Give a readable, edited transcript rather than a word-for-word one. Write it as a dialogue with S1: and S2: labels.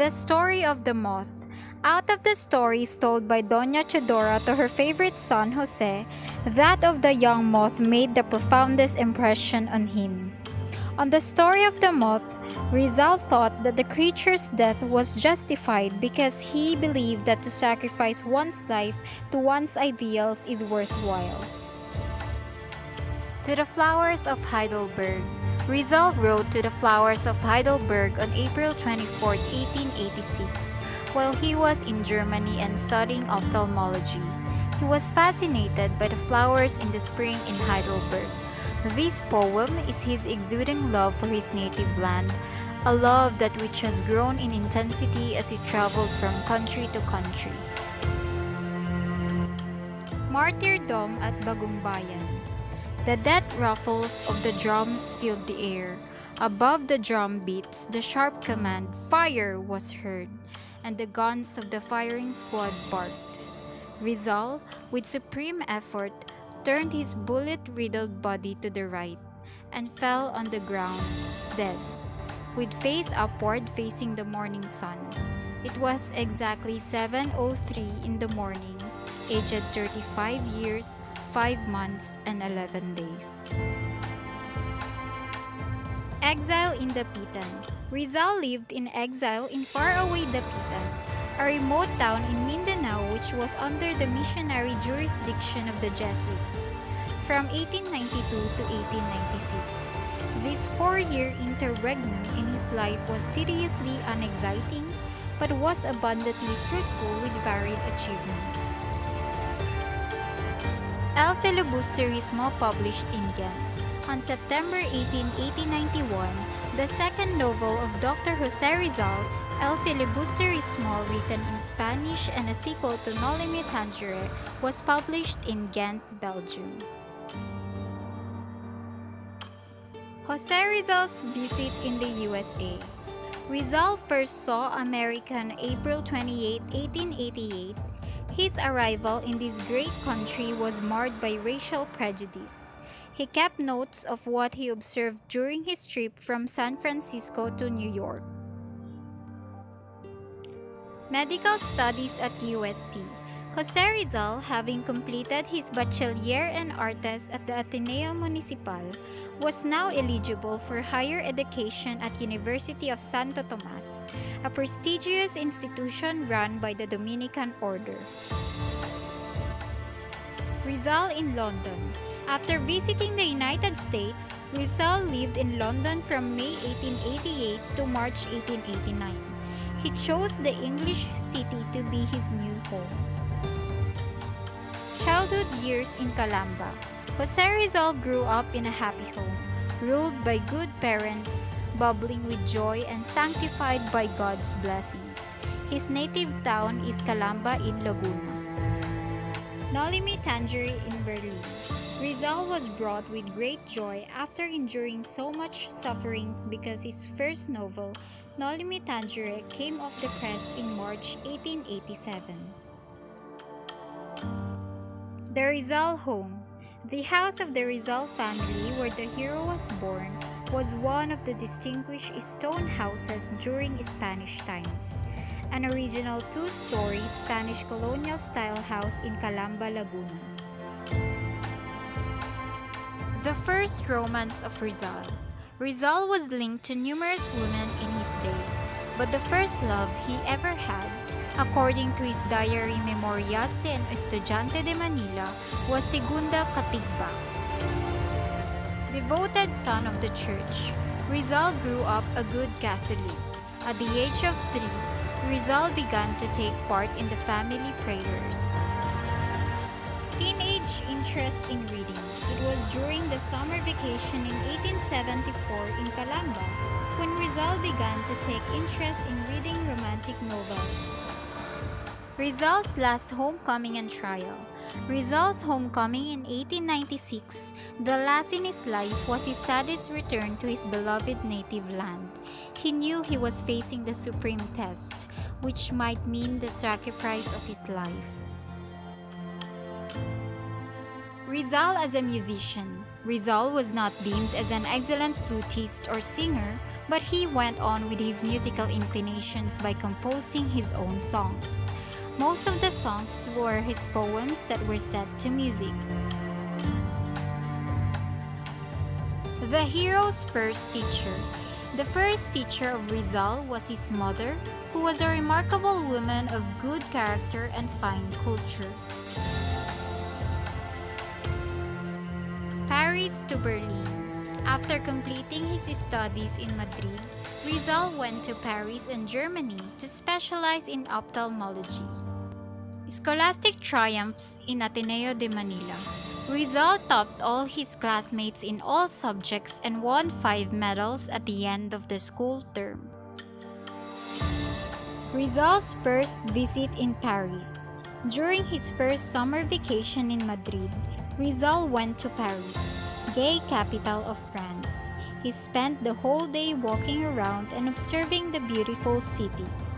S1: The Story of the Moth. Out of the stories told by Doña Chedora to her favorite son Jose, that of the young moth made the profoundest impression on him. On the story of the moth, Rizal thought that the creature's death was justified because he believed that to sacrifice one's life to one's ideals is worthwhile. To the Flowers of Heidelberg. Rizal wrote to the Flowers of Heidelberg on April 24, 1886, while he was in Germany and studying ophthalmology. He was fascinated by the flowers in the spring in Heidelberg. This poem is his exuding love for his native land, a love that which has grown in intensity as he traveled from country to country. Martyrdom at Bagumbayan. The death ruffles of the drums filled the air. Above the drum beats, the sharp command, "Fire!" was heard, and the guns of the firing squad barked. Rizal, with supreme effort, turned his bullet-riddled body to the right, and fell on the ground, dead, with face upward facing the morning sun. It was exactly 7:03 in the morning, aged 35 years, 5 months, and 11 days. Exile in Dapitan. Rizal lived in exile in faraway Dapitan, a remote town in Mindanao which was under the missionary jurisdiction of the Jesuits from 1892 to 1896. This 4-year interregnum in his life was tediously unexciting, but was abundantly fruitful with varied achievements. El Filibusterismo published in Ghent. On September 18, 1891, the second novel of Dr. Jose Rizal, El Filibusterismo, written in Spanish and a sequel to Noli Me Tangere, was published in Ghent, Belgium. Jose Rizal's visit in the USA. Rizal first saw America on April 28, 1888. His arrival in this great country was marred by racial prejudice. He kept notes of what he observed during his trip from San Francisco to New York. Medical studies at UST. Jose Rizal, having completed his Bachelier en Artes at the Ateneo Municipal, was now eligible for higher education at University of Santo Tomas, a prestigious institution run by the Dominican Order. Rizal in London. After visiting the United States, Rizal lived in London from May 1888 to March 1889. He chose the English city to be his new home. Childhood years in Calamba. Jose Rizal grew up in a happy home, ruled by good parents, bubbling with joy and sanctified by God's blessings. His native town is Calamba in Laguna. Noli Me Tangere in Berlin. Rizal was brought with great joy after enduring so much sufferings because his first novel, Noli Me Tangere, came off the press in March 1887. The Rizal home. The house of the Rizal family, where the hero was born, was one of the distinguished stone houses during Spanish times. An original 2-story Spanish colonial-style house in Calamba, Laguna. The first romance of Rizal. Rizal was linked to numerous women in his day, but the first love he ever had, according to his diary Memorias de un Estudiante de Manila, was Segunda Katigba. Devoted son of the church, Rizal grew up a good Catholic. At the age of 3, Rizal began to take part in the family prayers. Teenage interest in reading. It was during the summer vacation in 1874 in Calamba when Rizal began to take interest in reading romantic novels. Rizal's last homecoming and trial. Rizal's homecoming in 1896, the last in his life, was his saddest return to his beloved native land. He knew he was facing the supreme test, which might mean the sacrifice of his life. Rizal as a musician. Rizal was not deemed as an excellent flutist or singer, but he went on with his musical inclinations by composing his own songs. Most of the songs were his poems that were set to music. The hero's first teacher. The first teacher of Rizal was his mother, who was a remarkable woman of good character and fine culture. Paris to Berlin. After completing his studies in Madrid, Rizal went to Paris and Germany to specialize in ophthalmology. Scholastic triumphs in Ateneo de Manila. Rizal topped all his classmates in all subjects and won 5 medals at the end of the school term. Rizal's first visit in Paris. During his first summer vacation in Madrid, Rizal went to Paris, gay capital of France. He spent the whole day walking around and observing the beautiful cities.